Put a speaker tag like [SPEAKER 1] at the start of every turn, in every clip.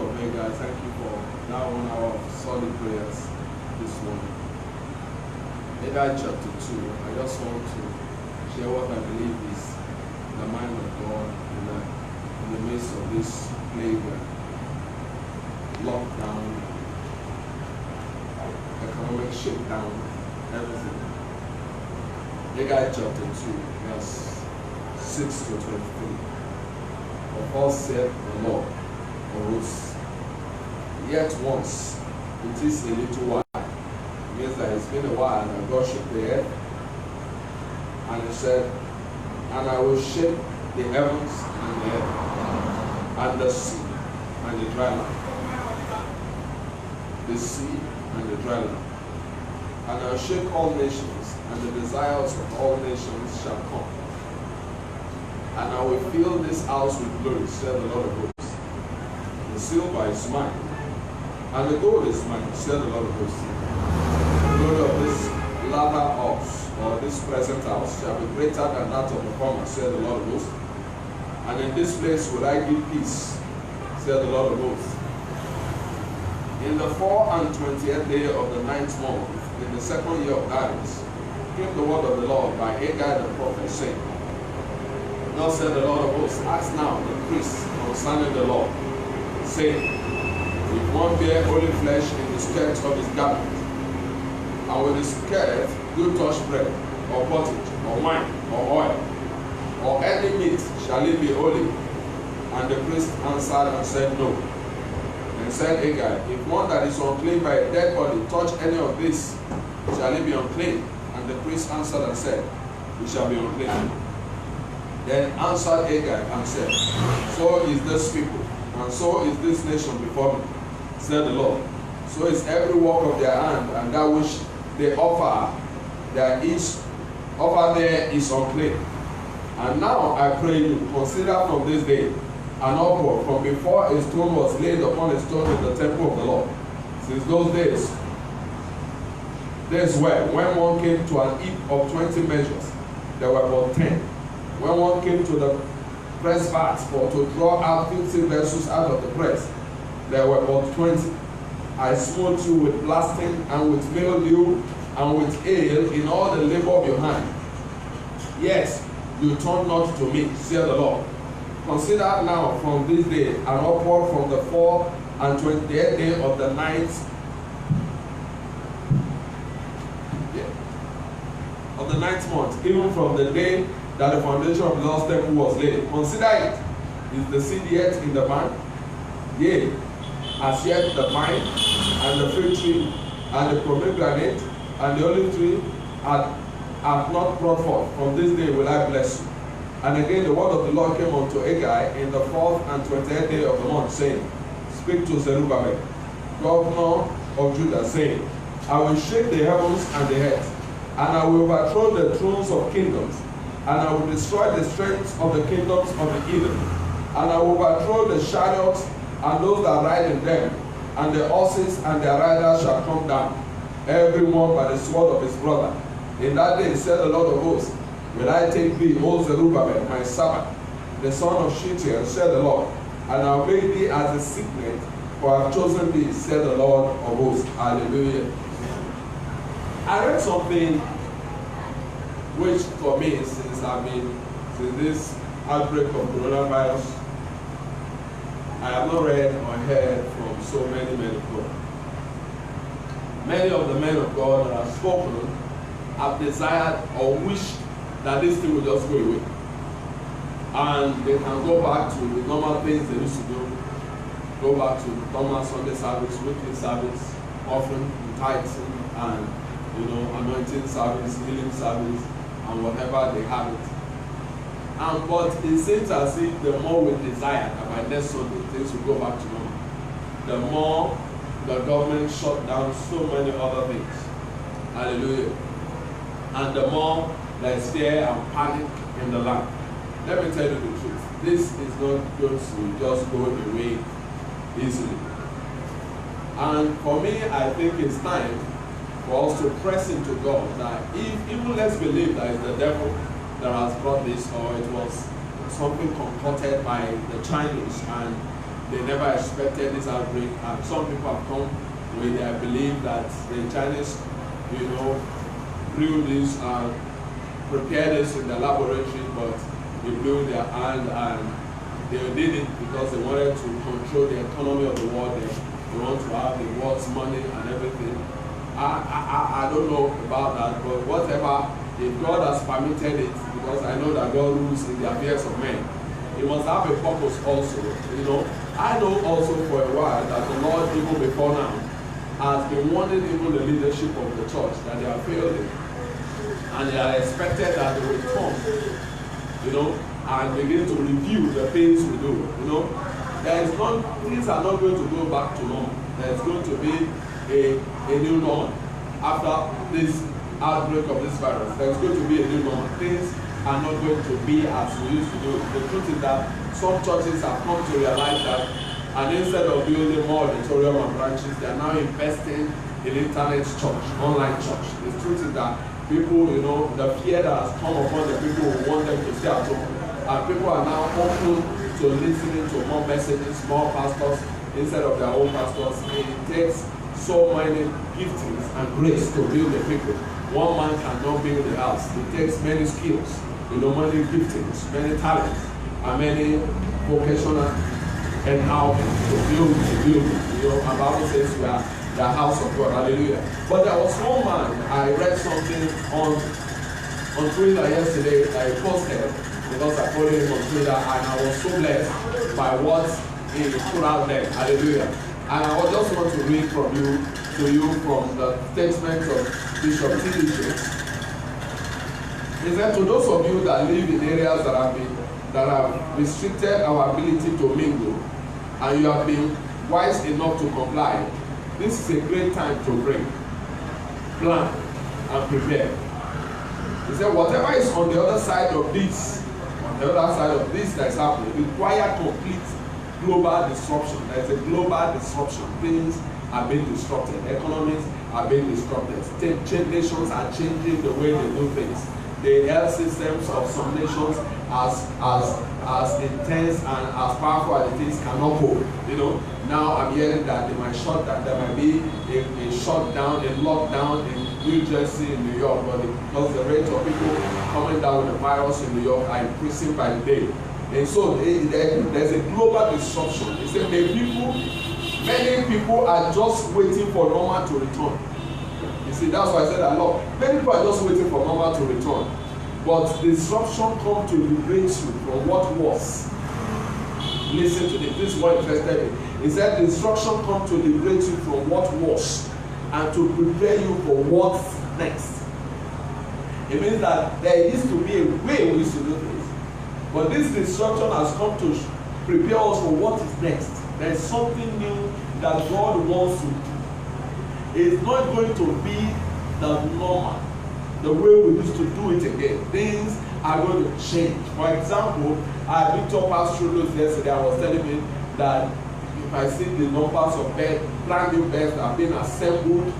[SPEAKER 1] of Hagar, thank you for that 1 hour of solid prayers this morning. Hagar chapter 2, I just want to share what I believe is the mind of God in the midst of this plague, lockdown, economic shakedown, everything. Hagar chapter 2, verse 6 to 23. Of all said the Lord of hosts, yet once it is a little while. It means that it's been a while and God shook the earth. And he said, and I will shake the heavens and the earth, and the sea and the dry land. The sea and the dry land. And I will shake all nations, and the desires of all nations shall come. And I will fill this house with glory, said the Lord of hosts. The silver is mine, and the gold is mine, said the Lord of hosts. The glory of this latter house, or this present house, shall be greater than that of the former, said the Lord of hosts. And in this place will I give peace, said the Lord of hosts. In the 24th day of the 9th month, in the 2nd year of Darius, came the word of the Lord by Haggai the prophet, saying, Thus said the Lord of hosts, ask now the priests concerning the Lord, saying, if one bear holy flesh in the skirt of his garment, and with his skirt do touch bread, or pottage, or wine, or oil, or any meat, shall it be holy? And the priest answered and said, No. And said Haggai, if one that is unclean by a dead body touch any of this, shall it be unclean? And the priest answered and said, It shall be unclean. Then answered Haggai and said, So is this people, and so is this nation before me, said the Lord. So is every work of their hand, and that which they offer there is unclean. And now I pray you, consider from this day an uproar from before a stone was laid upon a stone in the temple of the Lord. Since those days were when one came to an heap of 20 measures, there were but 10. When one came to the press vats for to draw out 50 vessels out of the press, there were but 20. I smote you with blasting and with mildew and with hail in all the labor of your hand. Yes, you turn not to me, said the Lord. Consider now from this day an uproar from the 24th day of the 9th of the 9th month, even from the day that the foundation of the Lord's temple was laid. Consider it. Is the seed yet in the barn? Yea, as yet the vine, and the fig tree, and the pomegranate, and the olive tree have not brought forth. From this day will I bless you. And again the word of the Lord came unto Haggai in the 4th and 28th day of the month, saying, Speak to Zerubbabel, governor of Judah, saying, I will shake the heavens and the earth, and I will overthrow the thrones of kingdoms, and I will destroy the strength of the kingdoms of the heathen, and I will overthrow the chariots and those that ride in them, and the horses and their riders shall come down, every one by the sword of his brother. In that day, said the Lord of hosts, will I take thee, O Zerubbabel, my servant, the son of Shealtiel, said the Lord, and I will make thee as a signet, for I have chosen thee, said the Lord of hosts. Hallelujah. I read something which for me, since this outbreak of coronavirus, I have not read or heard from so many men of God. Many of the men of God that have spoken have desired or wished that this thing will just go away. And they can go back to the normal things they used to do. Go back to normal Sunday service, weekly service, offering, tithing, and anointing service, healing service, and whatever they have it. But it seems as if the more we desire that by next Sunday things will go back to normal, the more the government shut down so many other things. Hallelujah. And the more there is fear and panic in the land. Let me tell you the truth. This is not going to just go away easily. And for me, I think it's time for us to press into God that if even let's believe that it's the devil that has brought this, or it was something concocted by the Chinese and they never expected this outbreak, and some people have come with their belief that the Chinese, grew this and prepared this in the laboratory, but they blew their hand, and they did it because they wanted to control the economy of the world. They want to have the world's money and everything. I don't know about that, but whatever, if God has permitted it, because I know that God rules in the affairs of men, He must have a purpose also. I know also for a while that the Lord, even before now, has been warning even the leadership of the church that they are failing, and they are expected that they will come, and begin to review the things we do. Things are not going to go back to normal. There is going to be a new normal after this outbreak of this virus. There is going to be a new normal. Things are not going to be as we used to do. The truth is that some churches have come to realize that, and instead of building more auditorium and branches, they are now investing in internet church, online church. The truth is that people, the fear that has come upon the people who want them to stay at home, and people are now open to listening to more messages, more pastors instead of their own pastors. It takes so many giftings and grace to build the people. One man cannot build the house. It takes many skills, many giftings, many talents, and many vocational endowment to build the building. And Bible says we are the house of God. Hallelujah. But there was one man, I read something on Twitter yesterday that he posted, because I followed him on Twitter, and I was so blessed by what he put out there. Hallelujah. And I just want to read to you from the statement of Bishop T.D. Jakes. He said, to those of you that live in areas that have restricted our ability to mingle, and you have been wise enough to comply, this is a great time to pray, plan, and prepare. He said, whatever is on the other side of this, that is happening, require complete global disruption. There is a global disruption. Things are being disrupted. Economies are being disrupted. Nations are changing the way they do things. The health systems of some nations, as intense and as powerful as it is, cannot cope. Now I'm hearing that they might shut down. There might be a shutdown, a lockdown in New Jersey, in New York, because the rate of people coming down with the virus in New York are increasing by the day. And so there's a global disruption. It's that many people are just waiting for normal to return. You see, that's why I said that a lot. Many people are just waiting for normal to return. But disruption comes to liberate you from what was. Listen to this. This is what interested me. He said disruption comes to liberate you from what was and to prepare you for what's next. It means that there used to be a way we used to do things. But this disruption has come to prepare us for what is next. There is something new that God wants to do. It's not going to be the normal, the way we used to do it again. Things are going to change. For example, I picked up Pastor Ruth yesterday. I was telling me that if I see the numbers of brand new beds that have been assembled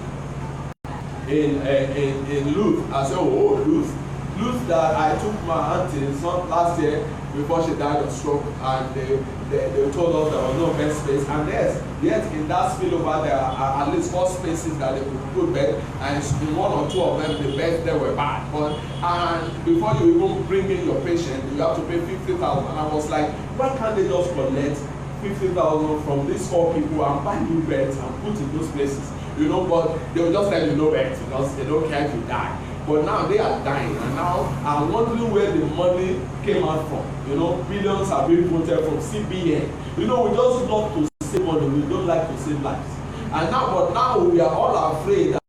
[SPEAKER 1] in Luth, I said, oh, Luth. Luth that I took my auntie last year before she died of stroke, and they told us there was no bed space. And yes, in that spillover there are at least 4 spaces that they could put bed, and in 1 or 2 of them the beds there were bad. And before you even bring in your patient, you have to pay 50,000. And I was like, why can't they just collect 50,000 from these 4 people and buy new beds and put in those places? But they will just tell you no beds because they don't care if you die. But now they are dying, and now I'm wondering where the money came out from. Billions are being quoted from CBN. We just love to save money. We don't like to save lives. But now we are all afraid that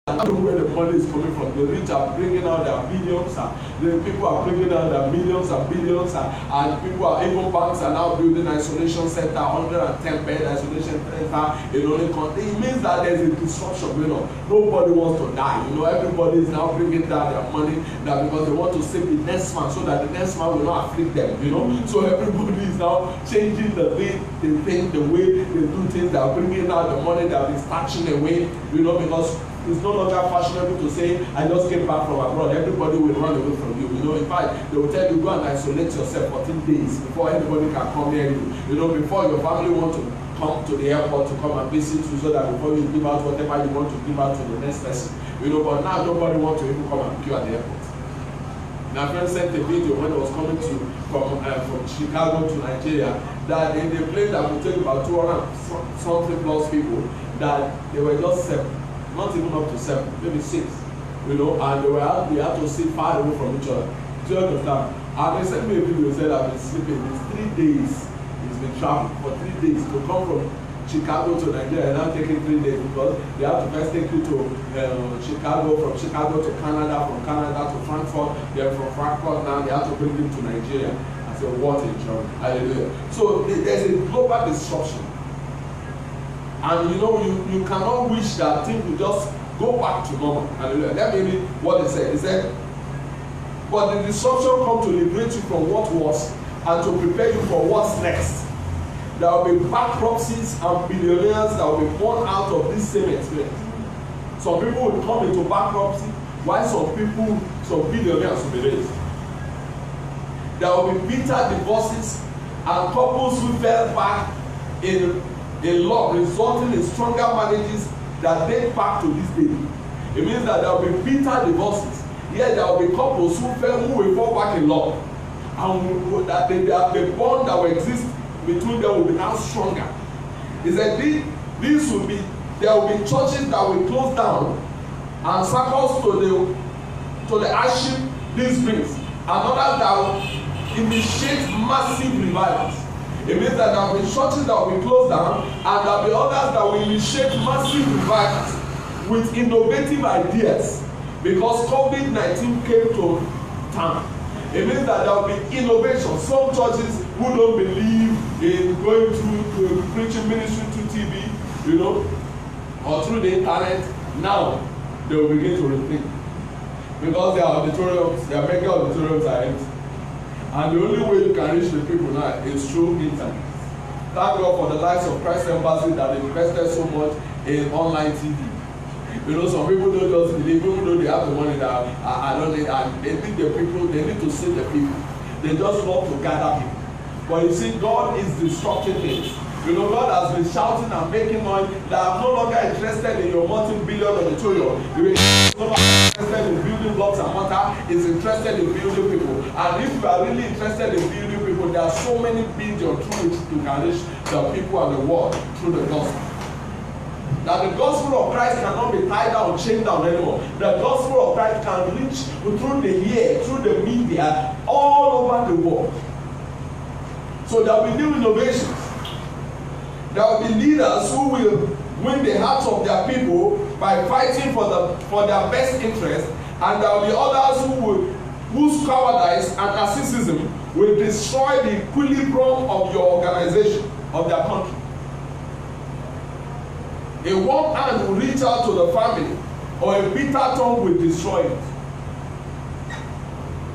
[SPEAKER 1] where the money is coming from. The rich are bringing out their billions, and the people are bringing out their millions and billions, and people are, even banks are now building isolation center, 110 bed isolation center in only country. It means that there's a disruption going on. Nobody wants to die. Everybody is now bringing down their money that because they want to save the next man so that the next man will not afflict them. So everybody is now changing the way they think, the way they do things. They are bringing out the money that is stashing away. Because it's no longer fashionable to say, I just came back from abroad. Everybody will run away from you. You know, in fact, they will tell you, go and isolate yourself 14 days before anybody can come near you. You know, before your family want to come to the airport to come and visit you, so that before you give out whatever you want to give out to the next person. You know, but now nobody wants to even come and pick you at the airport. My friend sent a video when I was coming from Chicago to Nigeria, that in a plane that would take about 200 something plus people, that they were just 7, not even up to 7, maybe 6, you know, and we had to sit far away from each other. Do you understand? And they sent me a video, said I've been sleeping. It's 3 days. He's been traveling for 3 days to come from Chicago to Nigeria, and now taking 3 days because they have to first take you to Chicago, from Chicago to Canada, from Canada to Frankfurt, then from Frankfurt now they have to bring you to Nigeria. I said, what a journey. Hallelujah. So there's a global disruption. And you know, you cannot wish that things will just go back to normal. Hallelujah. Let me read what they said. He said, but the disruption comes to liberate you from what was and to prepare you for what's next. There will be bankruptcies and billionaires that will be born out of this same experience. Some people will come into bankruptcy, while some billionaires will be raised. There will be bitter divorces and couples who fell back in love, resulting in stronger marriages that date back to this day. It means that there will be bitter divorces. Yet there will be couples who will fall back in love, and that the bond that will exist between them will be now stronger. He said there will be churches that will close down and circles to the hardship this brings, and others that will initiate massive revivals. It means that there will be churches that will be closed down, and there will be others that will initiate massive revivals with innovative ideas, because COVID-19 came to town. It means that there will be innovation. Some churches who don't believe in going to preaching ministry through TV, you know, or through the internet, now they will begin to rethink, because their auditoriums, their mega auditoriums are empty, and the only way you can reach the people now is through internet. Thank God for the likes of Christ Embassy that invested so much in online TV. You know, some people don't just believe, even though they have the money that I don't need, and they need the people, they need to see the people. They just love to gather people. But you see, God is disrupting things. You know, God has been shouting and making noise that I'm no longer interested in your multi-billion auditorium. You're no longer interested in building blocks and mortar, is interested in building people. And if you are really interested in building people, there are so many billions through which you can reach the people and the world through the gospel. That the gospel of Christ cannot be tied down, chained down anymore. The gospel of Christ can reach through the ear, through the media, all over the world. So there will be new innovations. There will be leaders who will win the hearts of their people by fighting for their best interest, and there will be others whose cowardice and narcissism will destroy the equilibrium of your organization, of their country. A warm hand will reach out to the family, or a bitter tongue will destroy it.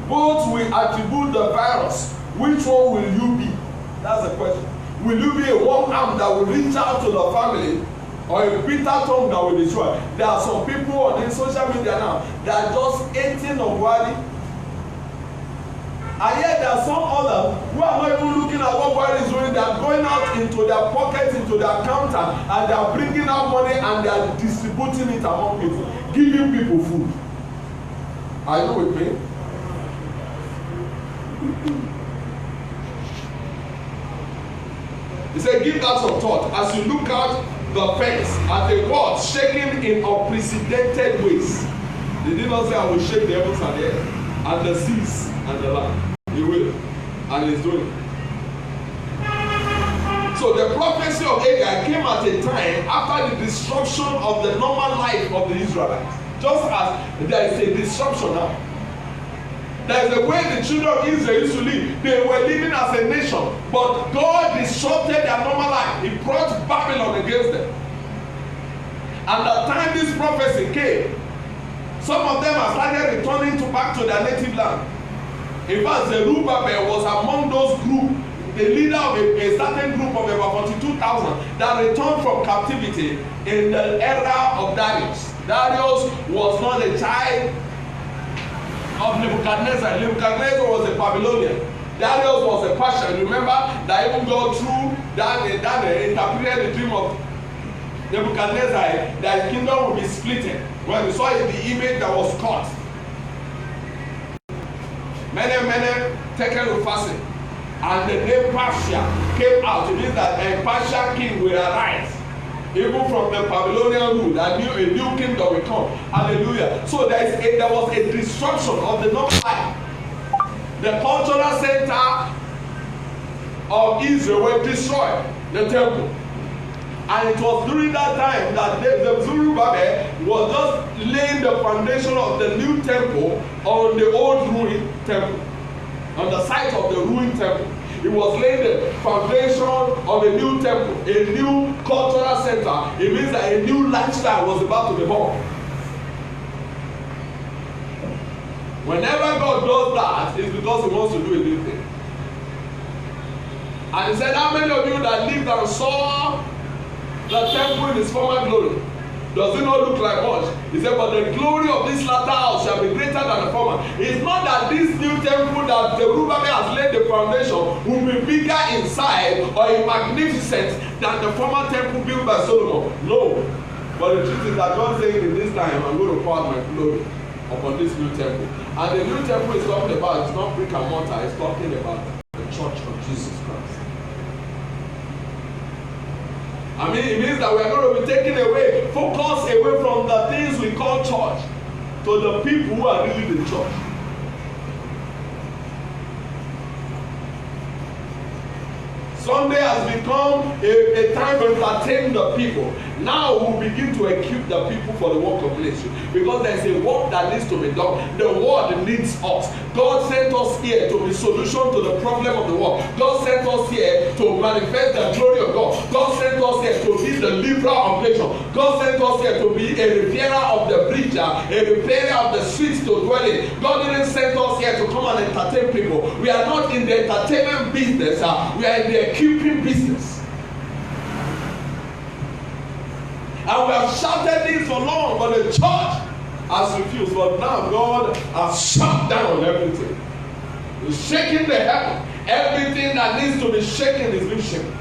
[SPEAKER 1] Both will attribute the virus. Which one will you be? That's the question. Will you be a warm arm that will reach out to the family, or a bitter tongue that will destroy? There are some people on the social media now that are just hating on Buhari. And yet there are some others who are not even looking at what Buhari is doing. They are going out into their pockets, into their counter, and they are bringing out money and they are distributing it among people, giving people food. Are you with me? He said, give that some thought as you look out the fence at the world shaking in unprecedented ways. They did not say, I will shake the heavens and the earth, and the seas and the land. He will, and he's doing it. So the prophecy of Haggai came at a time after the disruption of the normal life of the Israelites. Just as there is a disruption now. There is a way the children of Israel used to live. They were living as a nation, but God disrupted their normal life. He brought Babylon against them. And the time this prophecy came, some of them have started returning back to their native land. In fact, Zerubbabel was among those groups, the leader of a certain group of about 42,000 that returned from captivity in the era of Darius. Darius was not a child of Nebuchadnezzar. Nebuchadnezzar was a Babylonian. Darius was a Persian. Remember that even God through that interpreted the dream of Nebuchadnezzar that his kingdom will be split. When we saw the image that was cut, many taken with fasting, and the name Persia came out. It means that a Persian king will arise. Even from the Babylonian rule, a new kingdom will come. Hallelujah. So there was a disruption of the normal life. The cultural center of Israel were destroyed, the temple. And it was during that time that the Zerubbabel was just laying the foundation of the new temple on the old ruined temple, on the site of the ruined temple. It was laying the foundation of a new temple, a new cultural center. It means that a new lifestyle was about to be born. Whenever God does that, it's because He wants to do a new thing. And He said, how many of you that lived and saw the temple in its former glory? Does it not look like much? He said, but the glory of this latter house shall be greater than the former. It's not that this new temple that Zerubbabel has laid the foundation will be bigger inside or magnificent than the former temple built by Solomon. No. But the truth is that God saying in this time, I'm going to pour out my glory upon this new temple. And the new temple is talking about, it's not brick and mortar, it's talking about the church of Jesus Christ. I mean, it means that we are going to be taking away, focus away from the things we call church to the people who are really the church. Sunday has become a time to entertain the people. Now we'll begin to equip the people for the work of ministry, because there's a work that needs to be done. The world needs us. God sent us here to be solution to the problem of the world. God sent us here to manifest the glory of God. God sent us here to be the deliverer of nation. God sent us here to be a repairer of the breach, a repairer of the streets to dwell in. God didn't send us here to come and entertain people. We are not in the entertainment business. We are in the equipping business. And we have shouted this for long, but the church has refused. But now God has shut down everything. He's shaking the heaven. Everything that needs to be shaken is being shaken.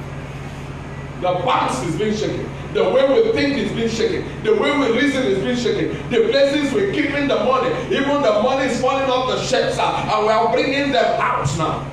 [SPEAKER 1] The banks is being shaken. The way we think is being shaken. The way we reason is being shaken. The places we're keeping the money, even the money is falling off the shelves, and we are bringing them out now.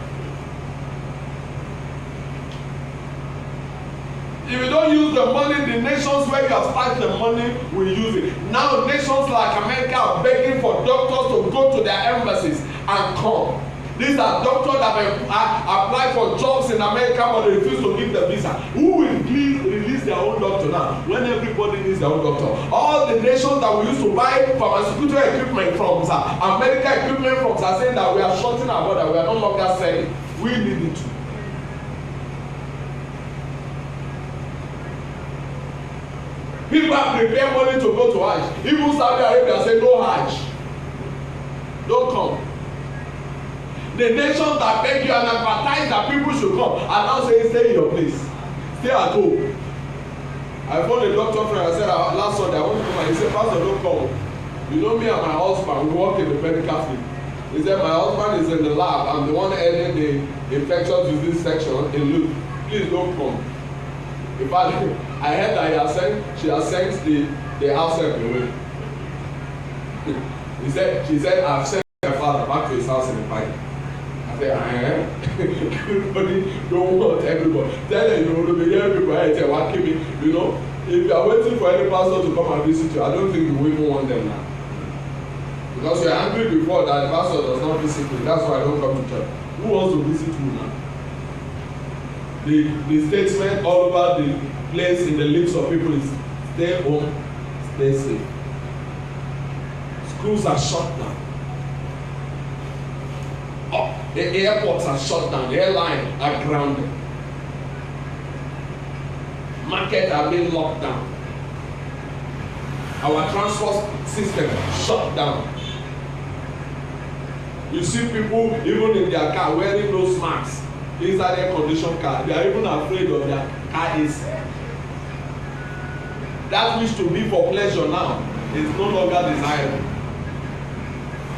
[SPEAKER 1] If you don't use the money, the nations where you have started the money will use it. Now nations like America are begging for doctors to go to their embassies and come. These are doctors that apply for jobs in America, but they refuse to give the visa. Who will release their own doctor now when everybody needs their own doctor? All the nations that we used to buy pharmaceutical equipment from, medical equipment from, are saying that we are shorting our border. We are no longer selling. We need it to. People have prepared money to go to Hajj. Even Saudi Arabia say no Hajj. Don't come. The nations that beg you and advertise that people should come and now say stay in your place. Stay at home. I phoned a doctor friend. I said last Sunday I want to come and he said, Pastor, don't come. You know me and my husband, we work in the medical field. He said my husband is in the lab. I'm the one heading the infectious disease section in Luke. Please don't come. In fact, I heard that she has sent the house help away. She said, I've sent my father back to his house in the park. I said, everybody don't want everybody. Tell them you will be hearing people and tell what me. You know, if you are waiting for any pastor to come and visit you, I don't think you will even want them now. Because you are angry before that the pastor does not visit me. That's why I don't come to church. Who wants to visit you now? The statement all over the place in the lips of people is stay home, stay safe. Schools are shut down. Oh, the airports are shut down. The airlines are grounded. Markets are being locked down. Our transport system shut down. You see people even in their car wearing nose masks inside air conditioned car. They are even afraid of their car AC. That used to be for pleasure now is no longer desired.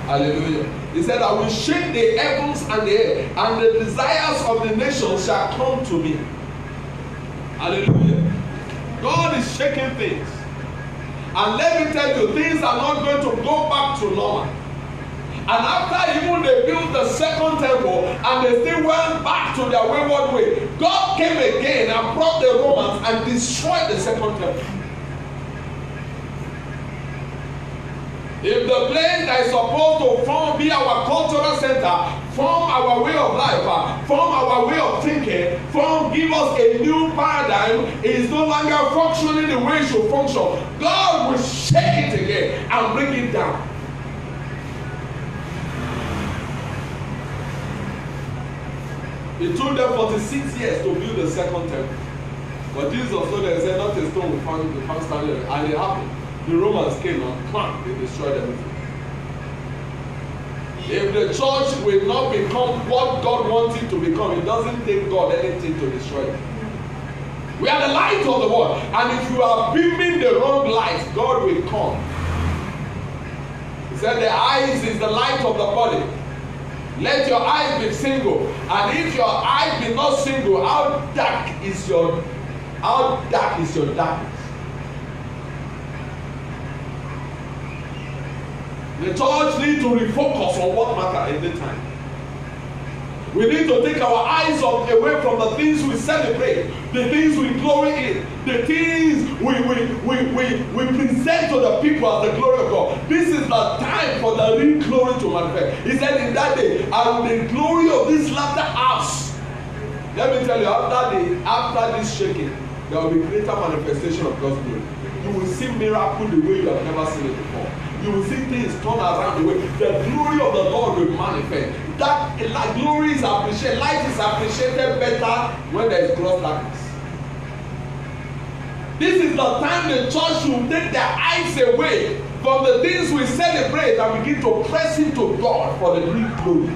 [SPEAKER 1] Hallelujah. He said, I will shake the heavens and the earth, and the desires of the nations shall come to me. Hallelujah. God is shaking things. And let me tell you, things are not going to go back to normal. And after even they built the second temple and they still went back to their wayward way, God came again and brought the Romans and destroyed the second temple. If the place that is supposed to be our cultural center, form our way of life, form our way of thinking, give us a new paradigm, is no longer functioning the way it should function, God will shake it again and bring it down. It took them 46 years to build the second temple. But Jesus told them, said, not a stone will found standing. And it happened. The Romans came and they destroyed everything. If the church will not become what God wants it to become, it doesn't take God anything to destroy it. We are the light of the world. And if you are beaming the wrong light, God will come. He said the eyes is the light of the body. Let your eyes be single. And if your eyes be not single, how dark is your darkness? The church needs to refocus on what matters in the time. We need to take our eyes away from the things we celebrate, the things we glory in, the things we present to the people as the glory of God. This is the time for the real glory to manifest. He said, in that day, and the glory of this latter house. Let me tell you, after this shaking, there will be greater manifestation of God's glory. You will see miracles the way you have never seen it before. You will see things turn around the way. The glory of the Lord will manifest. That glory is appreciated. Light is appreciated better when there is gross darkness. This is the time the church should take their eyes away from the things we celebrate and begin to press into God for the real glory.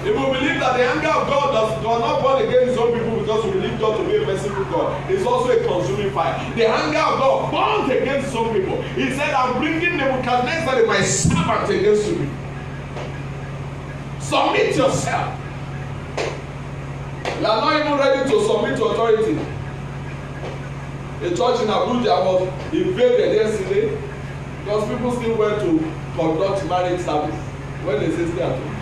[SPEAKER 1] If we believe that the anger of God does not burn against his own people because we believe God to be a merciful God, it's also a consuming fire. The anger of God burns against his own people. He said, I'm bringing Nebuchadnezzar, my servant, against you. Submit yourself. You are not even ready to submit to authority. A church in Abuja was invaded yesterday because people still went to conduct marriage service when they say stay at home.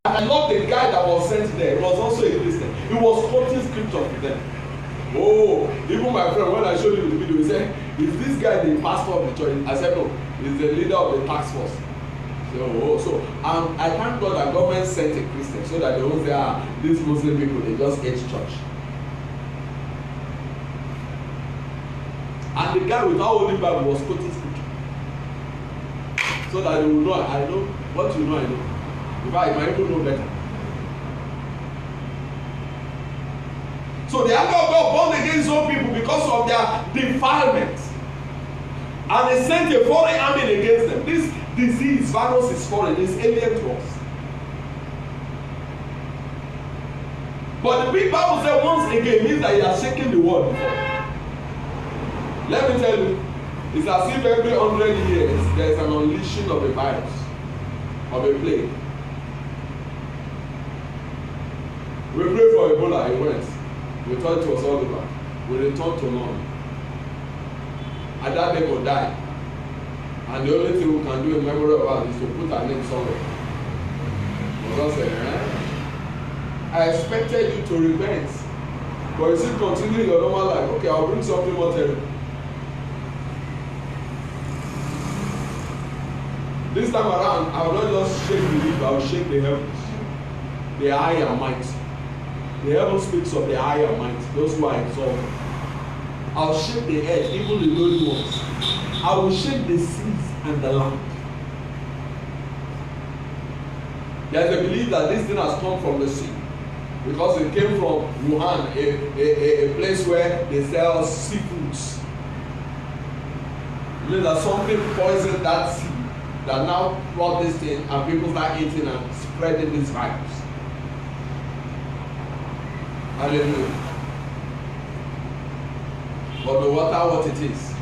[SPEAKER 1] And not the guy that was sent there, he was also a Christian. He was quoting scripture to them. Oh, even my friend, when I showed you the video, he said, is this guy the pastor of the church? I said, no, he's the leader of the task force. I thank God that government sent a Christian so that they won't say, these Muslim people, they just hate church. And the guy without holding Bible was quoting scripture. So that they will know, I know, what you know, I know. In fact, my people know better. So the anger of God burned against those people because of their defilement. And they sent a foreign army against them. This disease, virus is foreign, it's alien to us. But the big Bible said once again means that he has shaken the world before. Let me tell you, it's as if every 100 years there is an unleashing of a virus, of a plague. We prayed for Ebola, it went. We thought it was all over. We returned to normal. And that day will die. And the only thing we can do in memory of us is to put our name somewhere. We just say, I expected you to repent. But you still continue your normal life. Okay, I'll bring something more terrible. This time around, I will not just shake the leaf, I will shake the heavens. The eye and might. The heaven speaks of the eye and might, those who are exalted. I'll shake the earth, even the lowly ones. I will shake the seas and the land. There's a belief that this thing has come from the sea. Because it came from Wuhan, a place where they sell seafoods. You know that something poisoned that sea that now brought this thing and people start eating and spreading this virus. Hallelujah. But no matter what it is,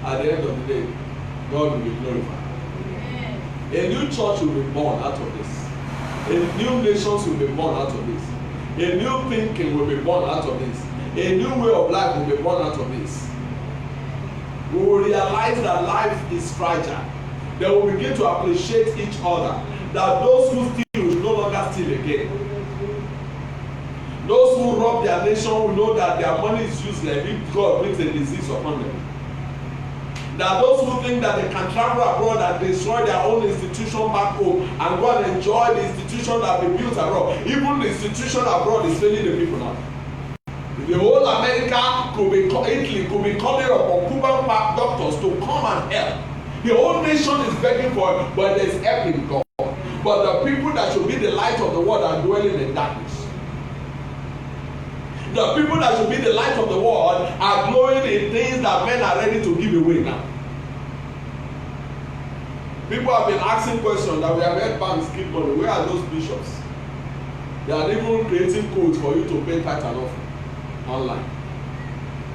[SPEAKER 1] at the end of the day, God will be glorified. A new church will be born out of this. A new nations will be born out of this. A new thinking will be born out of this. A new way of life will be born out of this. We will realize that life is fragile. They will begin to appreciate each other. That those who steal will no longer steal again. Those who rob their nation will know that their money is useless if God brings a disease upon them. That those who think that they can travel abroad and destroy their own institution back home and go and enjoy the institution that they built abroad. Even the institution abroad is failing the people now. The whole America could be, Italy could be calling upon Cuban doctors to come and help. The whole nation is begging for it, but there is help in God. But the people that should be the light of the world are dwelling in darkness. The people that should be the light of the world are glowing in things that men are ready to give away now. People have been asking questions that we have heard banks keep money. Where are those bishops? They are even creating codes for you to pay tax and offering online.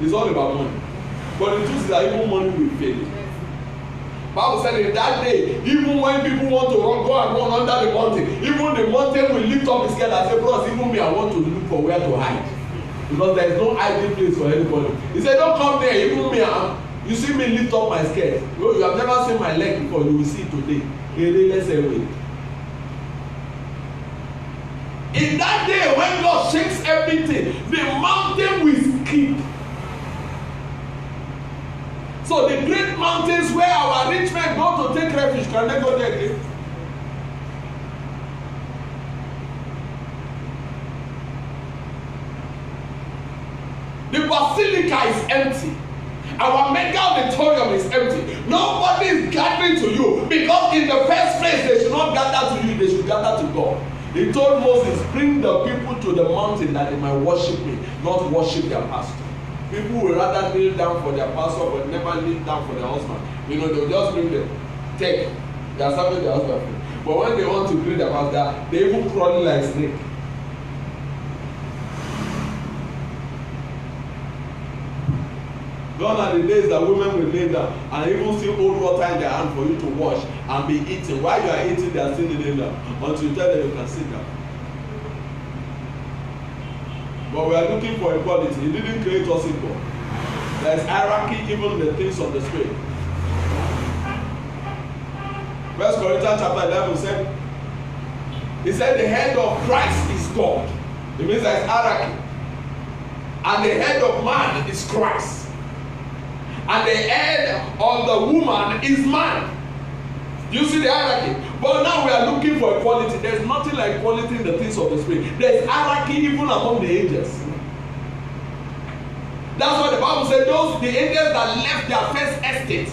[SPEAKER 1] It's all about money. But the truth is that even money will fail. Bible said in that day, even when people want to run, go and run under the mountain, even the mountain will lift up his head and say, bros, even me, I want to look for where to hide. Because there is no hiding place for anybody. He said, don't come there, even me, you see me lift up my skirt. You have never seen my leg before, you will see it today. In that day, when God shakes everything, the mountain will skip. So the great mountains where our rich men go to take refuge, can they go there again? The basilica is empty. Our mega auditorium is empty. Nobody is gathering to you because in the first place they should not gather to you, they should gather to God. He told Moses, bring the people to the mountain that they might worship me, not worship their pastor. People will rather kneel down for their pastor but never kneel down for their husband. You know, they'll just bring them, take. They are serving their husband. But when they want to greet their pastor, they even crawling like snake. Gone are the days that women will lay down and even still hold water in their hand for you to wash and be eating. While you are eating, they are still kneeling down until you tell them you can sit down. But we are looking for equality. He didn't create us equal. There is hierarchy even in the things of the spirit. 1 Corinthians chapter 11 said, he said the head of Christ is God. It means there is hierarchy. And the head of man is Christ. And the head of the woman is man. You see the hierarchy? But now we are looking for equality. There is nothing like equality in the things of the spirit. There is hierarchy even among the angels. That's why the Bible said the angels that left their first estate,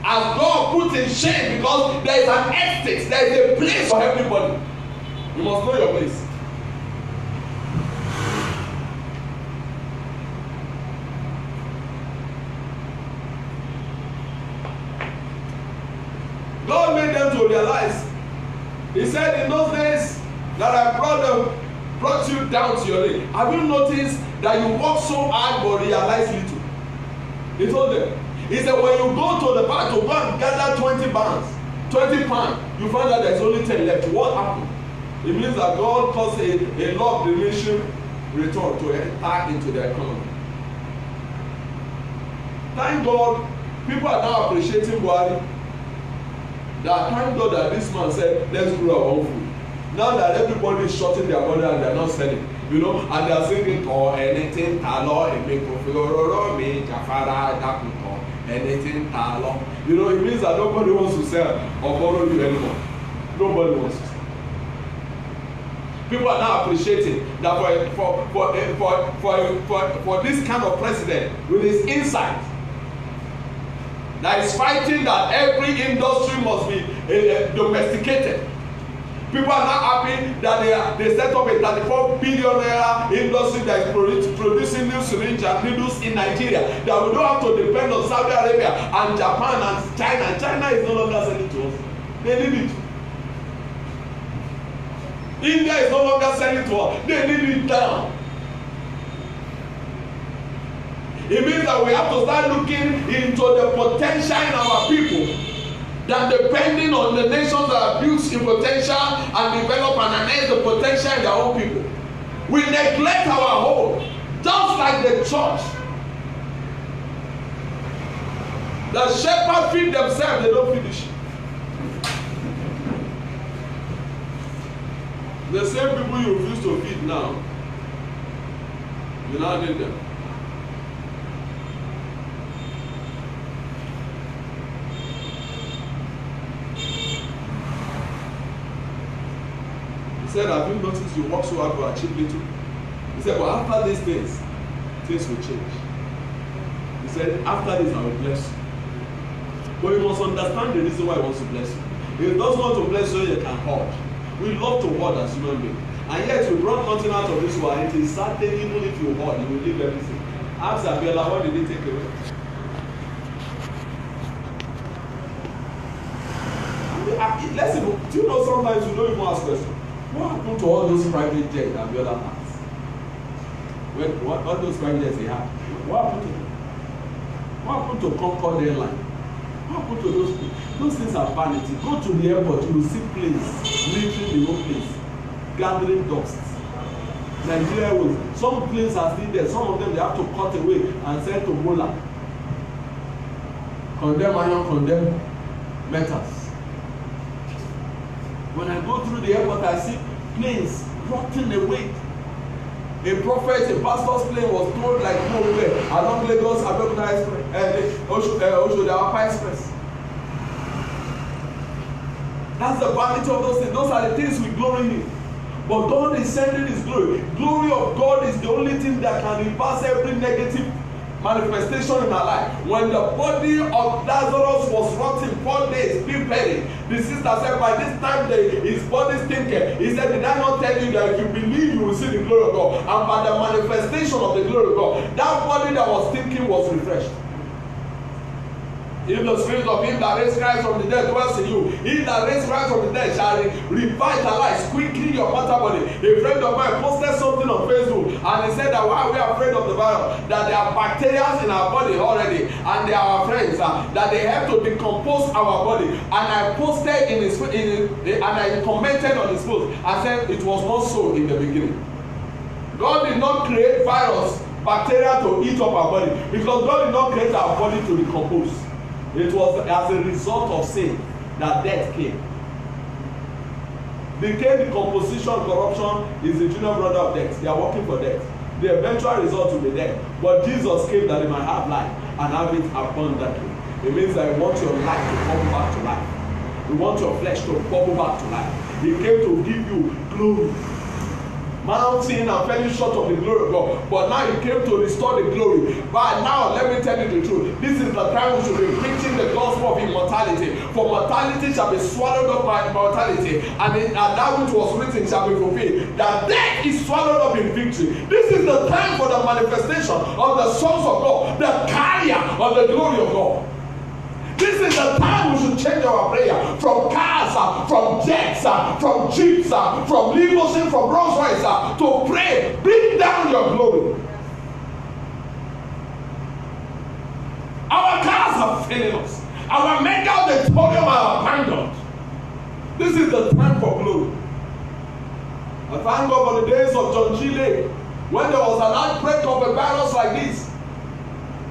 [SPEAKER 1] as God put in shame, because there is an estate, there is a place for everybody. You must know your place. God made them to realize. He said in those days that I brought you down to your level. Have you noticed that you work so hard but realize little? He told them. He said when you go to the bank to go and gather 20 pounds, you find that there's only 10 left. What happened? It means that God caused a law of diminishing return to enter into the economy. Thank God, people are now appreciating Buhari. That thank God that this man said, let's grow our own food. Now that everybody is shutting their money and they are not selling, you know, and they are singing, or anything, talo, me, jafara, dakuto, anything, talo. You know, it means that nobody wants to sell or borrow you anymore. Nobody wants to sell. People are now appreciating that for this kind of president with his insight, that is fighting that every industry must be domesticated. People are not happy that they set up a 34 billion naira industry that is producing new syringe and needles in Nigeria, that we don't have to depend on Saudi Arabia and Japan and China. China is no longer selling to us. They need it. India is no longer selling to us. They need it down. It means that we have to start looking into the potential in our people. That depending on the nations that abuse in potential and develop and enhance the potential in their own people. We neglect our home, just like the church. The shepherds feed themselves, they don't feed the sheep. The same people you refuse to feed now, you now need them. He said, have you noticed you work so hard to achieve little? He said, but after these things will change. He said, after this I will bless you. But you must understand the reason why he wants to bless you. He doesn't want to bless you, you can hoard. We love to hoard as human beings. And yet we brought nothing out of this world. It is certain even if you hoard, you will leave everything. Ask Abiola, what did he take away? Let's see, do you know sometimes you don't even ask questions? What happened to all those private jets that Abiola has? What all those private jets he had? What happened to them? What happened to Concorde Airline? What happened to those people? Those things are vanity. Go to the airport, you will see planes, literally the whole place, gathering dust. Nigeria was, some planes are still there, some of them they have to cut away and send to Mola. Condemn iron, condemn metals. When I go through the airport, I see planes rotting away. A prophet, a pastor's plane was thrown like nowhere along Lagos Abeokuta Express, Oshodi Express. That's the vanity of those things. Those are the things we glory in. But God is sending His glory. Glory of God is the only thing that can reverse every negative manifestation in our life. When the body of Lazarus was rotting 4 days, preparing, the sister said, by this time his body stinking. He said, did I not tell you that if you believe you will see the glory of God? And by the manifestation of the glory of God, that body that was stinking was refreshed. If the spirit of him that raised Christ from the dead dwells in you, he that raised Christ from the dead shall revitalize, quicken your mortal body. A friend of mine posted something on Facebook, and he said that why are we afraid of the virus? That there are bacteria in our body already, and they are our friends, that they have to decompose our body. And I posted and I commented on his post. I said it was not so in the beginning. God did not create virus, bacteria to eat up our body, because God did not create our body to decompose. It was as a result of sin that death came. Decay, decomposition, corruption is the junior brother of death. They are working for death. The eventual result will be death. But Jesus came that he might have life and have it abundantly. It means that he wants your life to come back to life. He wants your flesh to bubble back to life. He came to give you glory. Mountain and falling short of the glory of God. But now he came to restore the glory. But now let me tell you the truth. This is the time we should be preaching the gospel of immortality. For mortality shall be swallowed up by mortality, and that which was written shall be fulfilled. That death is swallowed up in victory. This is the time for the manifestation of the sons of God, the carrier of the glory of God. This is the time we should change our prayer from cars, from jets, from jeeps, from limousine, from Rolls Royce to pray. Bring down your glory. Our cars are failing us. Our mega auditorium are abandoned. This is the time for glory. I thank God for the days of John G. Lake, when there was an outbreak of a virus like this,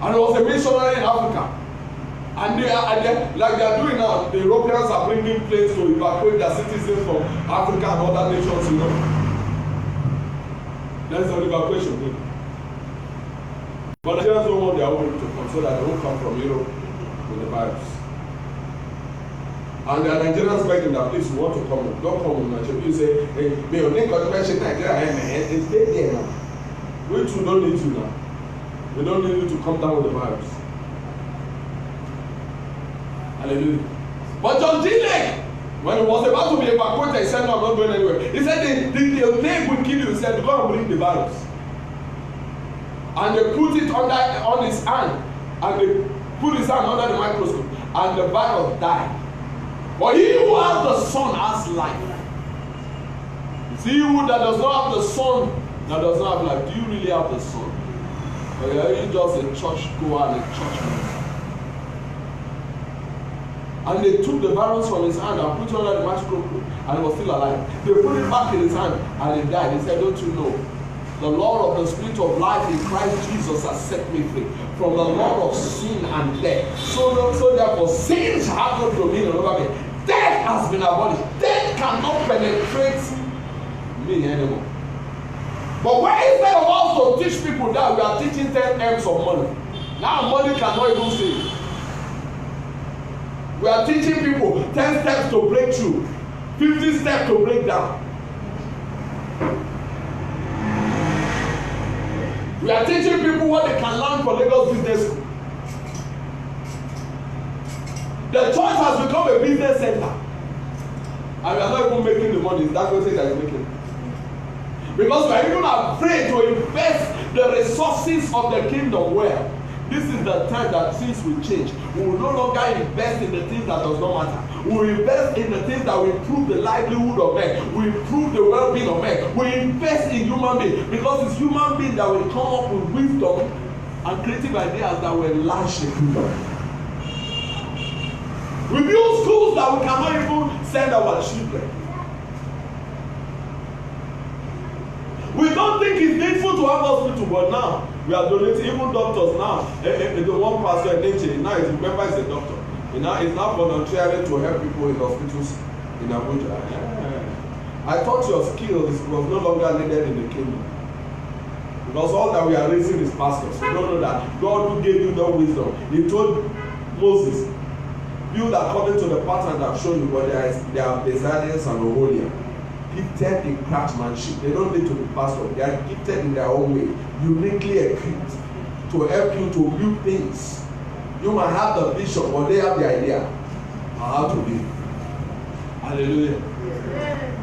[SPEAKER 1] and he was a missionary in Africa. And they like they are doing now, the Europeans are bringing planes to evacuate their citizens from Africa and other nations, you know. That's the evacuation thing. But Nigerians don't want their own to come, so that they won't come from Europe with the virus. And the Nigerians begging that, please, you want to come, don't come with Nigeria. You say, hey, may you think of mention Nigeria, it's there now. We too don't need you now. We don't need you to come down with the virus. Hallelujah. But John G. Lake, when he was about to be evacuated, he said, no, I'm not going anywhere. He said, the plague will kill you. He said, go and bring the virus. And they put it on his hand. And they put his hand under the microscope. And the virus died. But he who has the Son has life. It's he who that does not have the Son that does not have life. Do you really have the Son? Or you're just a church goer and a churchman. And they took the barrels from his hand and put it under the microscope, and he was still alive. They put it back in his hand and he died. He said, don't you know? The Lord of the Spirit of life in Christ Jesus has set me free from the law of sin and death. So therefore, sin shall have no dominion over me. Death has been abolished. Death cannot penetrate me anymore. But when instead of us to teach people that, we are teaching 10 M's of money. Now money cannot even save. We are teaching people 10 steps to break through, 50 steps to break down. We are teaching people what they can learn for Lagos Business School. The church has become a business center. And we are not even making the money. That's what that is making. Because we are even afraid to invest the resources of the kingdom well. This is the time that things will change. We will no longer invest in the things that does not matter. We will invest in the things that will improve the livelihood of men. We improve the well-being of men. We invest in human beings because it's human beings that will come up with wisdom and creative ideas that will enlarge the kingdom. We build schools that we cannot even send our children. We don't think it's needful to have hospital, but now we are donating, even doctors now. The one pastor in Nigeria now is remember is a doctor. It's now volunteering to help people in hospitals in Abuja. I thought your skills was no longer needed in the kingdom. Because all that we are raising is pastors. You don't know that God who gave you the wisdom. He told Moses, build according to the pattern that I've shown you, but there are Bezaliels and Oholiab. Gifted in craftsmanship. They don't need to be pastors. They are gifted in their own way, uniquely equipped to help you to build things. You might have the vision, but they have the idea on how to build. Hallelujah.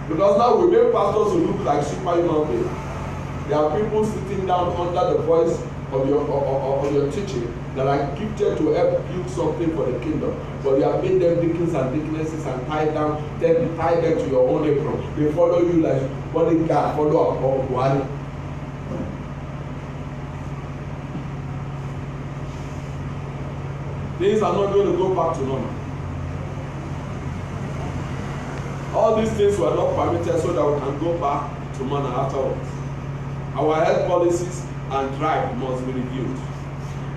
[SPEAKER 1] Because now we make pastors who look like superhuman beings. There are people sitting down under the voice of your teaching that are gifted to help build something for the kingdom. But you have made them deacons and deaconesses and tie them to your own apron. They follow you like bodyguard, follow up Buhari. Things are not going to go back to normal. All these things were not permitted so that we can go back to manner afterwards. Our health policies and drive must be reviewed.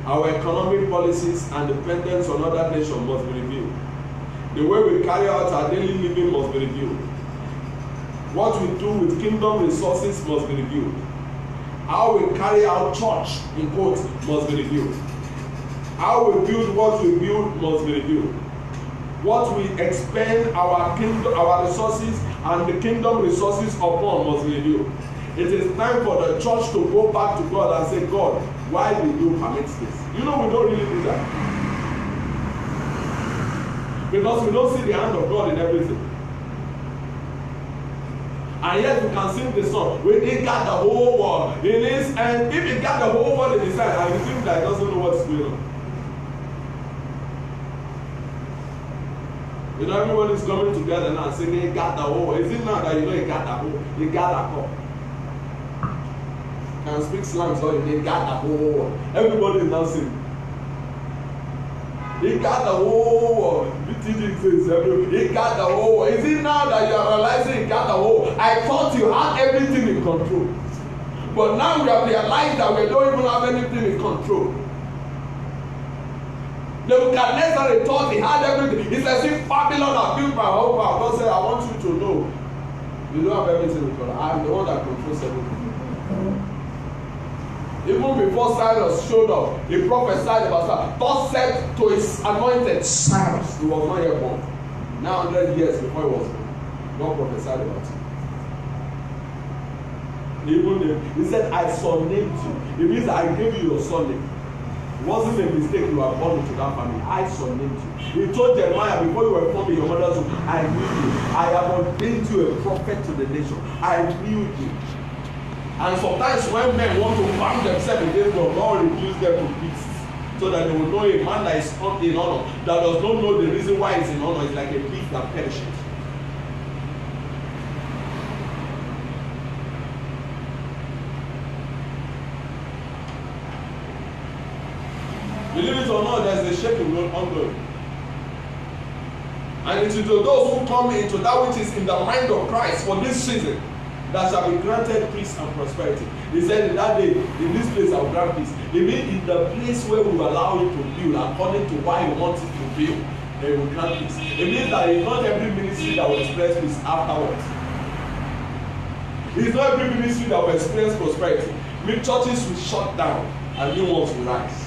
[SPEAKER 1] Our economic policies and dependence on other nations must be reviewed. The way we carry out our daily living must be reviewed. What we do with kingdom resources must be reviewed. How we carry out church, in quotes, must be reviewed. How we build what we build must be reviewed. What we expend our resources and the kingdom resources upon must be reviewed. It is time for the church to go back to God and say, God, why did you permit this? You know, we don't really do that. Because we don't see the hand of God in everything. And yet we can sing the song, when he got the whole world in his hand. If he got the whole world in his hand, I think that he doesn't know what's going on. You know, everyone is coming together now and singing, he got the whole world. Is it now that you know he got the whole, he got the whole? Can speak slang, so he got the whole world. Everybody is now singing. He got the whole world. He got the whole world. Is it now that you are realizing he got the whole? I thought you had everything in control. But now we have realized that we don't even have anything in control. Nebuchadnezzar thought he had everything. It's as if Babylon had built my whole power. God said, I want you to know you don't have everything in control. I am the one that controls everything. Even before Cyrus showed up, he prophesied about that. God said to his anointed Cyrus, he was not yet born. 900 years before he was born, God prophesied about it. Even he said, I surnamed you. It means I gave you your surname. It wasn't a mistake you were born into that family. I surnamed you. He told Jeremiah, before you were formed in your mother's womb, I knew you. I have ordained you a prophet to the nation. I knew you. And sometimes when men want to farm themselves against God, God reduce them to beasts, so that they will know a man that is in honor, that does not know the reason why he's in honor, is like a beast that perishes. or not, there is a shaking ongoing. And it is to those who come into that which is in the mind of Christ for this season that shall be granted peace and prosperity. He said in that day, in this place I will grant peace. It means in the place where we will allow you to build according to why you want it to build, they will grant peace. It means that it's not every ministry that will experience peace afterwards. It's not every ministry that will experience prosperity. Many churches will shut down and new ones will rise.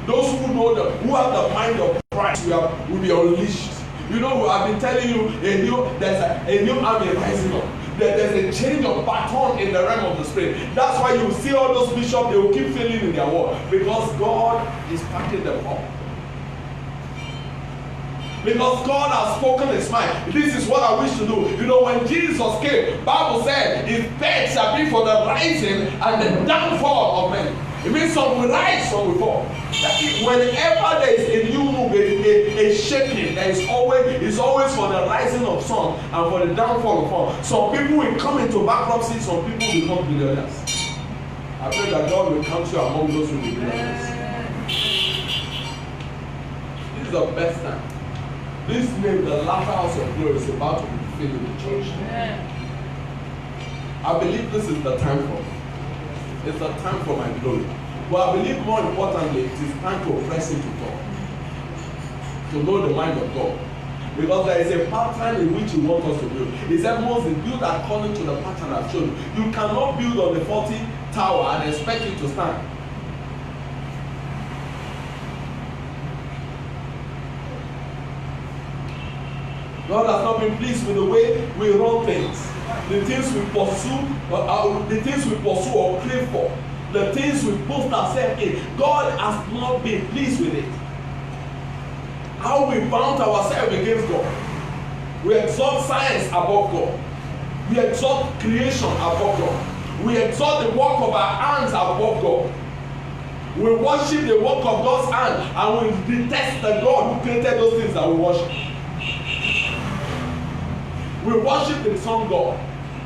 [SPEAKER 1] Those who know who have the mind of Christ will be unleashed. You know, I've been telling you, there's a new army rising up. There's a change of pattern in the realm of the spirit. That's why you see all those bishops, they will keep failing in their work, because God is backing them up. Because God has spoken his mind. This is what I wish to do. You know, when Jesus came, Bible said, his bed shall be for the rising and the downfall of men. It means some will rise, some will fall. Whenever there is a new move, a shaking, there is always for the rising of some and for the downfall of all. Some people will come into bankruptcy, some people will become billionaires. I pray that God will count you among those who will be billionaires. This is the best time. This name, the latter house of glory, is about to be filled with the church. I believe this is the time for me. It's the time for my glory. But I believe more importantly, it is time to press into God. To know the mind of God. Because there is a pattern in which He wants us to build. He said, Moses, build according to the pattern I've shown you. You cannot build on the 40 tower and expect it to stand. God has not been pleased with the way we run things. The things we pursue, or crave for, the things we post ourselves in. God has not been pleased with it. How we bound ourselves against God. We exalt science above God. We exalt creation above God. We exalt the work of our hands above God. We worship the work of God's hand, and we detest the God who created those things that we worship. We worship the sun God.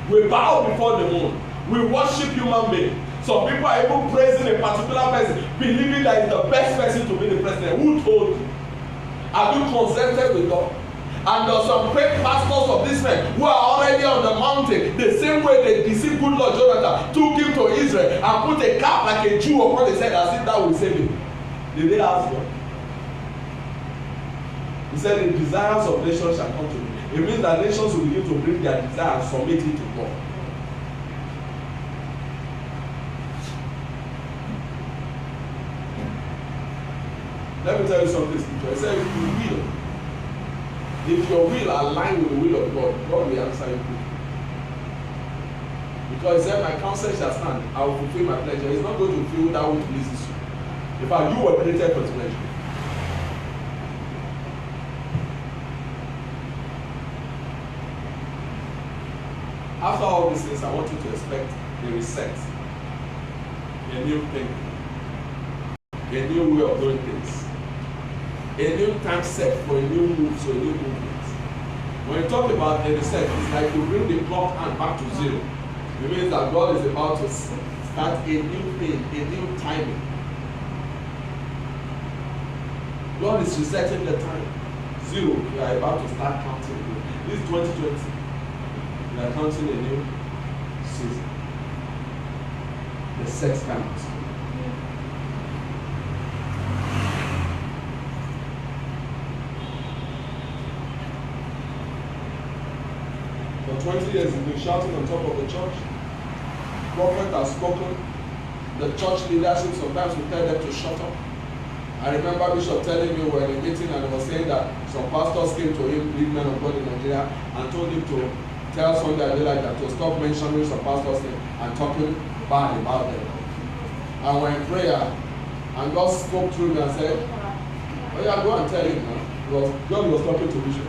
[SPEAKER 1] We bow before the moon. We worship human beings. Some people are even praising a particular person, believing that it's the best person to be the president. Who told you? Have you consulted with God? And there are some great pastors of this men who are already on the mountain, the same way they deceived good Lord Jonathan, took him to Israel and put a cap like a Jew upon his head as if that will save him. Did they ask God? He said, the desires of nations shall come to me. It means that nations will begin to bring their desires and submit it to God. Let me tell you something. I said, if your will align with the will of God, God will answer you quickly. Because he said, my counsel shall stand, I will fulfill my pleasure. It's not going to fulfill that which pleases you. In fact, you were created for his pleasure. After all these things, I want you to expect a reset, a new thing, a new way of doing things, a new time set for a new move, so a new movement. When you talk about a reset, it's like you bring the clock hand back to zero. It means that God is about to start a new thing, a new timing. God is resetting the time. Zero, you are about to start counting. This is 2020. We are counting a new season. The sex count. For 20 years, he's been shouting on top of the church. Prophet has spoken. The church leadership sometimes will tell them to shut up. I remember Bishop telling me we were in a meeting and he was saying that some pastors came to him, big men of God in Nigeria, and told him to tell Sunday like that to stop mentioning some pastors' name and talking bad about them. And we're in prayer, and God spoke through me and said, oh yeah, go and tell him now. Because God was talking to Bishop.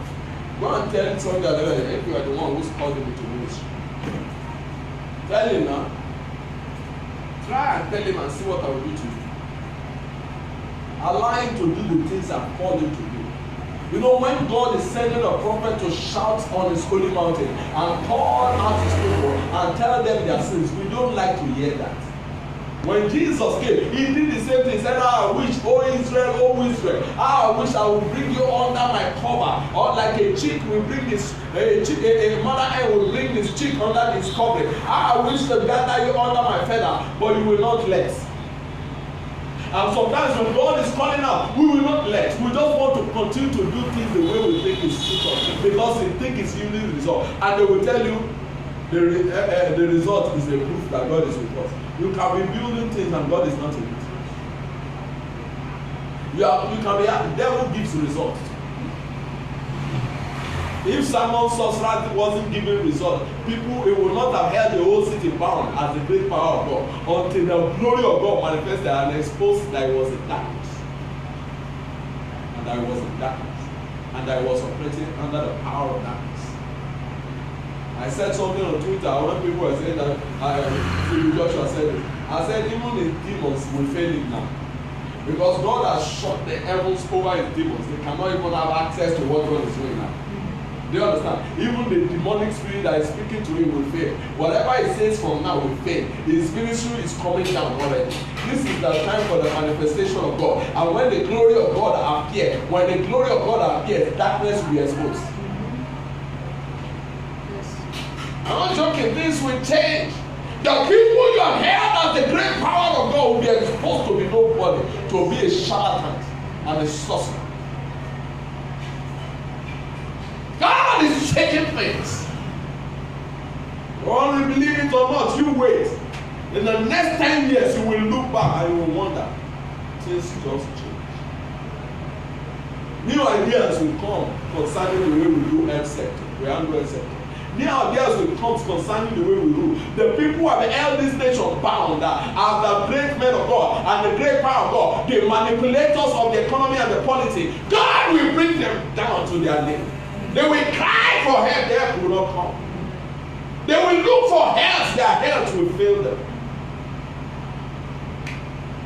[SPEAKER 1] Go and tell Sunday if you are the one who's called him to ministry. Tell him now. Try and tell him and see what I will do to you. Allow him to do the things I've called him to do. You know, when God is sending a prophet to shout on his holy mountain and call out his people and tell them their sins, we don't like to hear that. When Jesus came, he did the same thing. He said, I wish, oh Israel, I wish I would bring you under my cover. Or like a chick will bring this, a mother hen will bring this chick under this covering. I wish to gather you under my feather, but you will not let. And sometimes when God is calling out, we will not let. We just want to continue to do things the way we think is suitable, because we think it's yielding result. And they will tell you the result is a proof that God is with us. You can be building things and God is not in it. You can be, the devil gives results. If Simon sorcerer wasn't giving results, it would not have held the whole city bound as the great power of God until the glory of God manifested and exposed that it was in darkness. And that it was in darkness. And that it was operating under the power of darkness. I said something on Twitter when people were saying that Joshua said it. I said even the demons will fail him now. Because God has shut the heavens over his demons. They cannot even have access to what God is doing now. Do you understand? Even the demonic spirit that is speaking to him will fail. Whatever he says from now will fail. His ministry is coming down already. This is the time for the manifestation of God. And when the glory of God appears, darkness will be exposed. I'm not joking, things will change. The people you have held as the great power of God will be exposed to be nobody, to be a charlatan and a sorcerer. God is shaking things. Whether you believe it or not, you wait. In the next 10 years, you will look back and you will wonder. Things just change. New ideas will come concerning the way we do health sector. We handle health sector. New ideas will come concerning the way we rule. The people who have held this nation bound as the great men of God and the great power of God, the manipulators of the economy and the politics, God will bring them down to their level. They will cry for help, their help will not come. They will look for help, their help will fail them.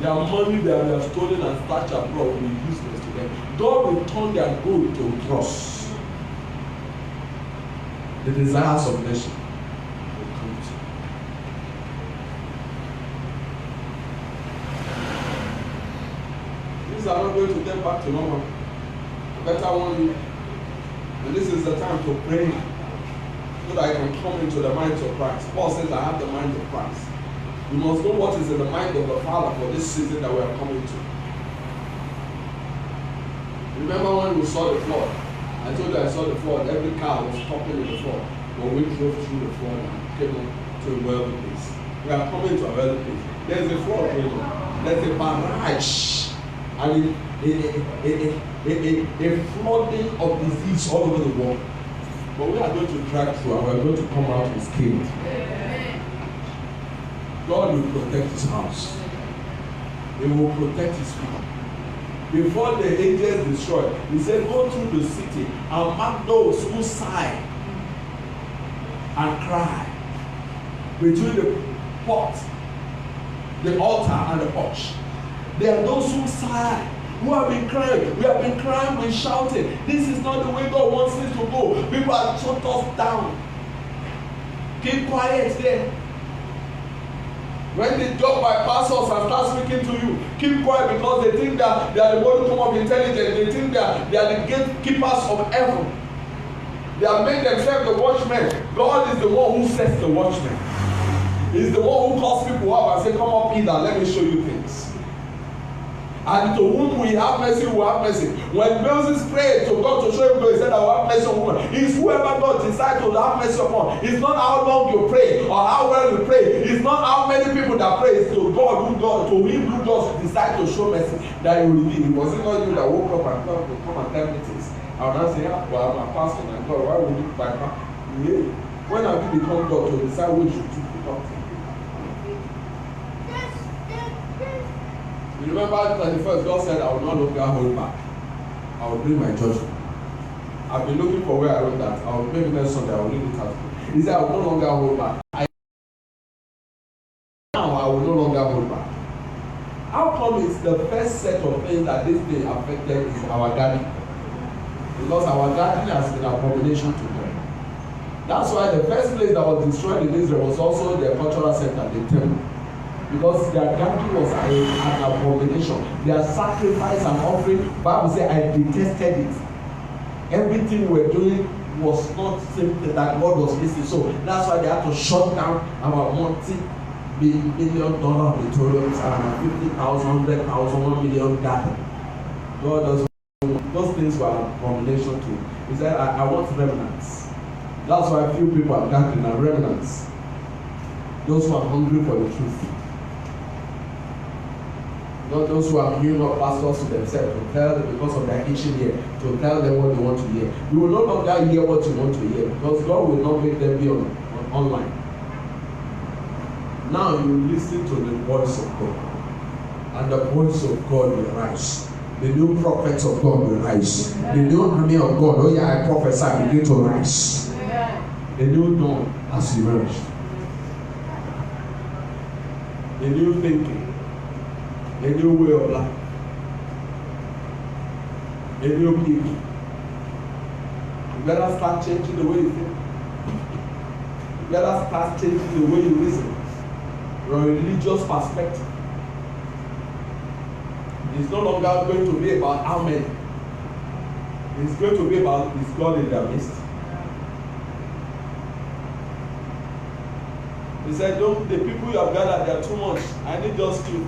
[SPEAKER 1] Their money that they have stolen and stashed abroad will be useless to them. God will turn their gold to dross. The desires of nation will come to you. Things are not going to get back to normal. I better warn you. And this is the time to pray so that I can come into the mind of Christ. Paul says, I have the mind of Christ. We must know what is in the mind of the Father for this season that we are coming to. Remember when we saw the flood? I told you I saw the flood. Every car was stopping in the flood. When we drove through the flood and came up to a wealthy place. We are coming to a wealthy place. There's a flood going on. There's a barrage. And a flooding of disease all over the world. But we are going to drag through and we are going to come out unscathed. God will protect his house. He will protect his people. Before the angels destroy, he said, go through the city and mark those who sigh and cry between the pot, the altar, and the porch. There are those who sigh, who have been crying. We have been crying, we're shouting. This is not the way God wants us to go. People have shut us down. Keep quiet there. When they talk by pastors and start speaking to you, keep quiet, because they think that they are the modicum of intelligence. They think that they are the gatekeepers of heaven. They have made themselves the watchmen. God is the one who sets the watchmen. He's the one who calls people up and says, come up hither, let me show you things. And to whom we have mercy, we have mercy. When Moses prayed to God to show him, he said, I will have mercy on woman. It's whoever God decides to have mercy upon. It's not how long you pray or how well you pray. It's not how many people that pray. It's to God, to him who God decides to show mercy that he will redeem. It was not you that woke up and thought to come and tell me things. I will not say, well, I'm a pastor and God, why would you bypass? When have you become God to decide which you should pick up? You remember that the first God said, I will no longer hold back. I will bring my judgment. I've been looking for where I wrote that. Maybe next Sunday I will read it out. He said, I will no longer hold back. Now I will no longer hold back. How come it's the first set of things that this day affected is our garden? Because our garden has been an abomination to God. That's why the first place that was destroyed in Israel was also the cultural center, the temple. because their gathering was an abomination. Their sacrifice and offering, Bible says, I detested it. Everything we were doing was not something that God was listening. So that's why they had to shut down our multi-billion dollar auditoriums and 50,000, 100,000, 1 million gathering. God doesn't. Those things were an abomination too. He said, I want remnants. That's why few people are gathering are remnants. Those who are hungry for the truth. Not those who are giving up pastors to themselves to tell them because of their itching ear, to tell them what they want to hear. You will no longer hear what you want to hear because God will not make them be online. Now you listen to the voice of God, and the voice of God will rise. The new prophets of God will rise. The new army of God, oh yeah, I prophesy, begin to rise. A new dawn has emerged. A new thinking. A new way of life. A new people. You better start changing the way you think. You better start changing the way you listen. From a religious perspective. It's no longer going to be about how many. It's going to be about is God in their midst. He said, don't, the people you have gathered, they are too much. I need just two.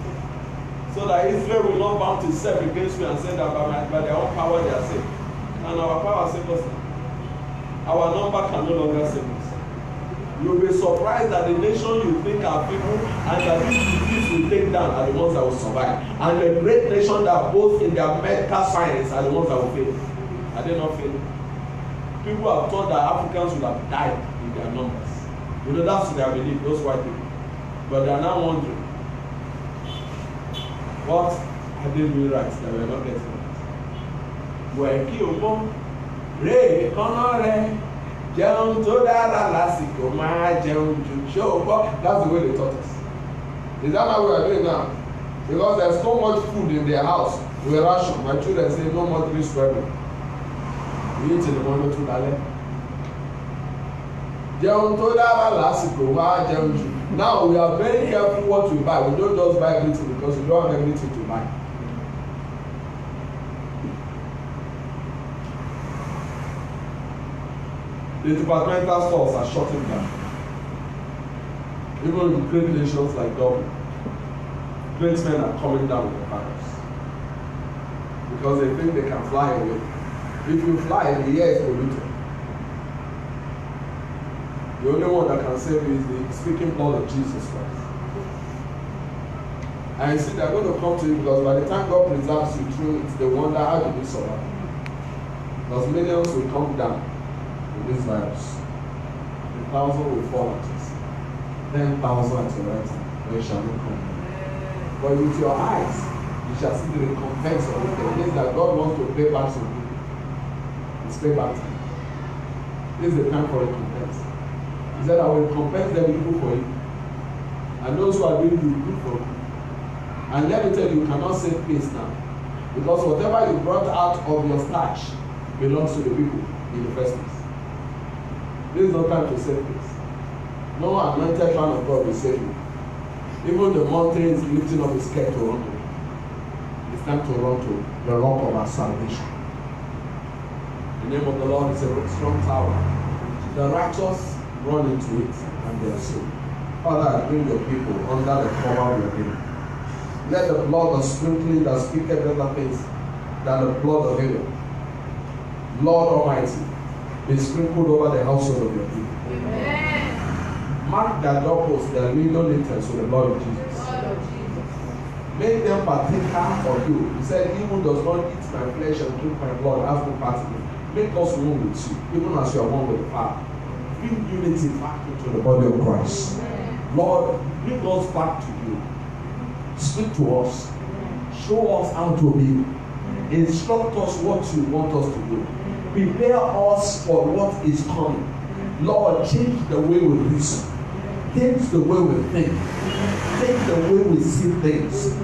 [SPEAKER 1] So that Israel will not mount itself against me and say that by their own power they are saved. And our power saves us. Our number can no longer save us. You'll be surprised that the nation you think are people and that this disease will take down are the ones that will survive. And the great nation that both in their medical science are the ones that will fail. Are they not failing? People have thought that Africans would have died in their numbers. You know, that's their belief, those white people. But they are now wondering, what are they doing right that we are not getting right? Wẹ̀ kí o mọ̀, rè kọ́nà rẹ̀. Jẹun tó dára lásìkò máa jẹun jù ṣé o gbọ́. That's the way they taught us. Is that how we are doing now? Because there's so much food in their house. We ration. My children say no more 3 square meals. We eat in the morning too lálẹ́. Jẹun tó dára lásìkò máa jẹun jù. Now we are very careful what we buy. We don't just buy everything because we don't have everything to buy. The departmental stores are shutting down. Even in great nations like Dublin, great men are coming down with the virus because they think they can fly away. If you fly, the air is polluted. The only one that can save you is the speaking blood of Jesus Christ. And you see, they're going to come to you because by the time God preserves you through it, they wonder how did you survive. Because millions will come down with this virus. 1,000 will fall at us. 10,000 at your right hand, but you shall not come. But with your eyes, you shall see the recompense of it. It means that God wants to pay back some people. It's payback time. This is the time for recompense. He said, I will recompense them evil for you. And those who are doing good for you. And let me tell you, you cannot save peace now. Because whatever you brought out of your stash belongs to the people in the first place. This is no time to save peace. No anointed man of God will save you. Even the mountain is lifting up his head to run to. It's time to run to the rock of our salvation. The name of the Lord is a strong tower. The righteous run into it and they are saved. Father, I bring your people under the cover of your name. Let the blood of sprinkling that speaketh better things than the blood of Abel, Lord Almighty, be sprinkled over the household of your people. Amen. Mark their doorposts, their window lintels with the blood of Jesus. Make them partaker of you. He said, "He who does not eat my flesh and drink my blood has no part in me." Make us one with you, even as you are one with the Father. Bring unity back into the body of Christ. Lord, bring us back to you. Speak to us. Show us how to be. Instruct us what you want us to do. Prepare us for what is coming. Lord, change the way we reason. Change the way we think. Change the way we see things.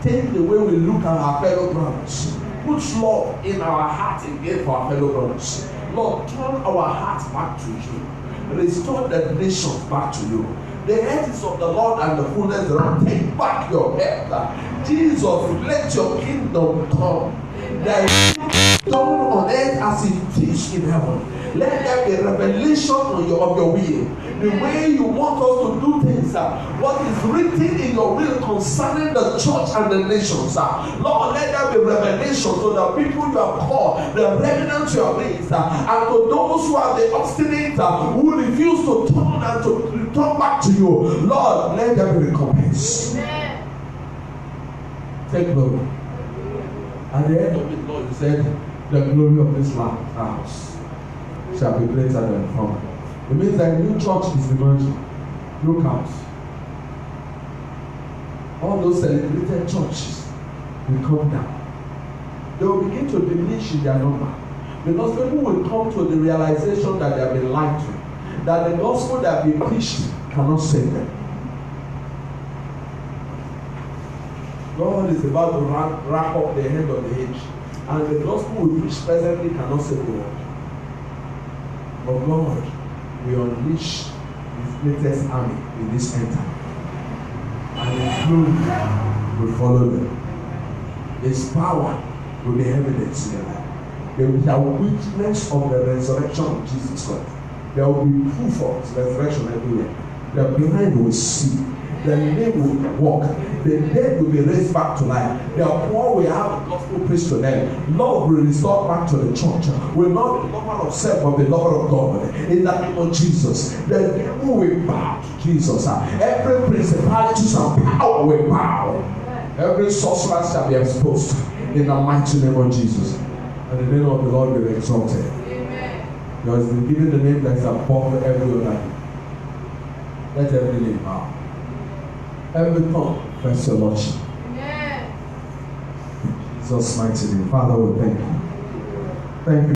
[SPEAKER 1] Change the way we look at our fellow brothers. Put love in our heart again for our fellow brothers. Lord, turn our hearts back to you. restore the nations back to you. The earth is of the Lord and the fullness thereof. Take back your earth. Jesus, let your kingdom come. Thy kingdom on earth as it is in heaven. Let there be revelation of your will. The way you want us to do things, what is written in your will concerning the church and the nations. Lord, let there be revelation to the people you have called, the remnant you have raised, and to those who are the obstinate, who refuse to turn and to return back to you. Lord, let there be recompense. Amen. Take glory. At the end of it, Lord, you said, the glory of this house shall be greater than former. It means that a new church is emerging. Look out. All those celebrated churches will come down. They will begin to diminish in their number. Because people will come to the realization that they have been lied to. That the gospel that they preached cannot save them. God is about to wrap up the end of the age. And the gospel we preach presently cannot save the world. But God will unleash His greatest army in this end time. And His glory will follow them. His power will be evident in their life. They shall witness of the resurrection of Jesus Christ. There will be proof of His resurrection everywhere. The blind will see. The lame will walk. The dead will be raised back to life. The poor will have the gospel preached to them. Love will restore back to the church. Will not be lover of self, but be lover of God. In the name of Jesus, the devil will bow to Jesus. Every principality and power will bow. Every sorcerer shall be exposed. In the mighty name of Jesus. And the name of the Lord will be exalted. Amen. You have been given the name that is above every other name. Let every name bow. Every tongue confess your Lordship. Amen. In Jesus' mighty name. Father, we thank you. Thank you.